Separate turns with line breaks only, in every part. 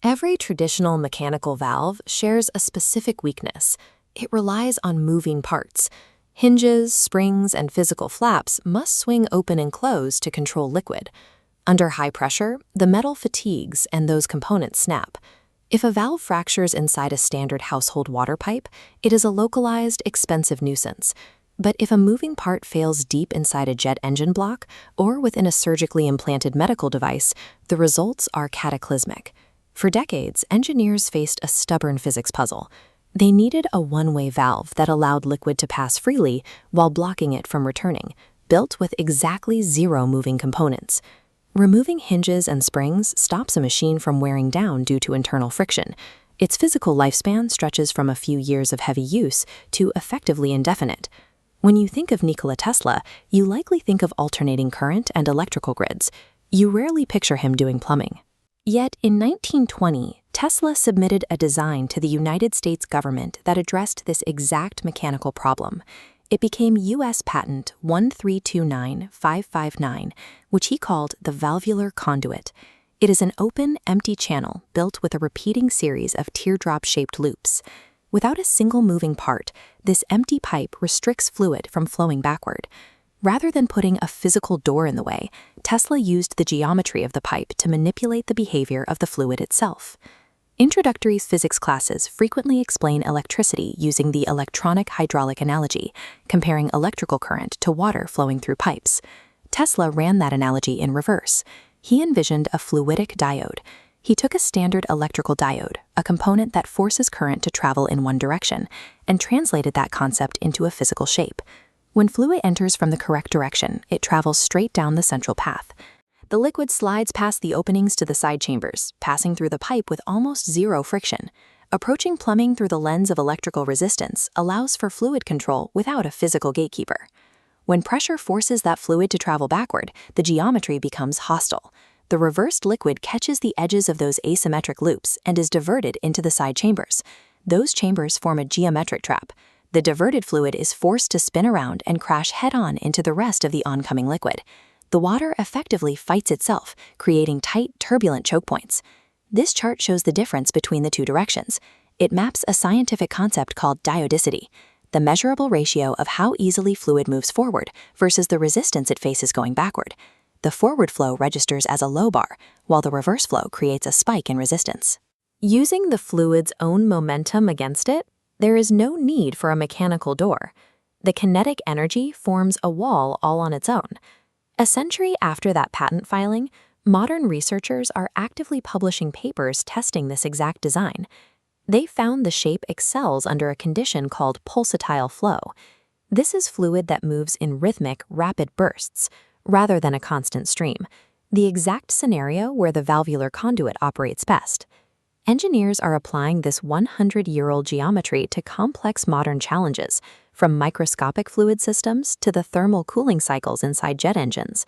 Every traditional mechanical valve shares a specific weakness. It relies on moving parts. Hinges, springs, and physical flaps must swing open and close to control liquid. Under high pressure, the metal fatigues and those components snap. If a valve fractures inside a standard household water pipe, it is a localized, expensive nuisance. But if a moving part fails deep inside a jet engine block or within a surgically implanted medical device, the results are cataclysmic. For decades, engineers faced a stubborn physics puzzle. They needed a one-way valve that allowed liquid to pass freely while blocking it from returning, built with exactly 0 moving components. Removing hinges and springs stops a machine from wearing down due to internal friction. Its physical lifespan stretches from a few years of heavy use to effectively indefinite. When you think of Nikola Tesla, you likely think of alternating current and electrical grids. You rarely picture him doing plumbing. Yet in 1920, Tesla submitted a design to the United States government that addressed this exact mechanical problem. It became U.S. Patent 1329559, which he called the Valvular Conduit. It is an open, empty channel built with a repeating series of teardrop-shaped loops. Without a single moving part, this empty pipe restricts fluid from flowing backward. Rather than putting a physical door in the way, Tesla used the geometry of the pipe to manipulate the behavior of the fluid itself. Introductory physics classes frequently explain electricity using the electronic hydraulic analogy, comparing electrical current to water flowing through pipes. Tesla ran that analogy in reverse. He envisioned a fluidic diode. He took a standard electrical diode, a component that forces current to travel in one direction, and translated that concept into a physical shape. When fluid enters from the correct direction, it travels straight down the central path. The liquid slides past the openings to the side chambers, passing through the pipe with almost 0 friction. Approaching plumbing through the lens of electrical resistance allows for fluid control without a physical gatekeeper. When pressure forces that fluid to travel backward, the geometry becomes hostile. The reversed liquid catches the edges of those asymmetric loops and is diverted into the side chambers. Those chambers form a geometric trap. The diverted fluid is forced to spin around and crash head-on into the rest of the oncoming liquid. The water effectively fights itself, creating tight, turbulent choke points. This chart shows the difference between the two directions. It maps a scientific concept called diodicity, the measurable ratio of how easily fluid moves forward versus the resistance it faces going backward. The forward flow registers as a low bar, while the reverse flow creates a spike in resistance. Using the fluid's own momentum against it, there is no need for a mechanical door. The kinetic energy forms a wall all on its own. A century after that patent filing, modern researchers are actively publishing papers testing this exact design. They found the shape excels under a condition called pulsatile flow. This is fluid that moves in rhythmic, rapid bursts, rather than a constant stream, the exact scenario where the valvular conduit operates best. Engineers are applying this 100-year-old geometry to complex modern challenges, from microscopic fluid systems to the thermal cooling cycles inside jet engines.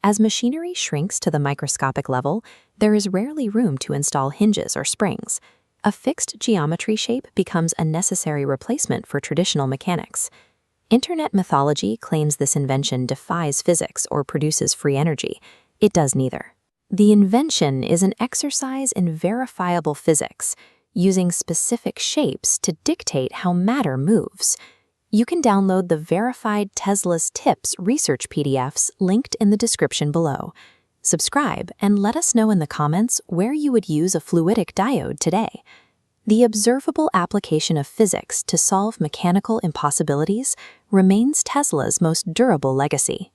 As machinery shrinks to the microscopic level, there is rarely room to install hinges or springs. A fixed geometry shape becomes a necessary replacement for traditional mechanics. Internet mythology claims this invention defies physics or produces free energy. It does neither. The invention is an exercise in verifiable physics, using specific shapes to dictate how matter moves. You can download the verified Tesla's Tips research PDFs linked in the description below. Subscribe and let us know in the comments where you would use a fluidic diode today. The observable application of physics to solve mechanical impossibilities remains Tesla's most durable legacy.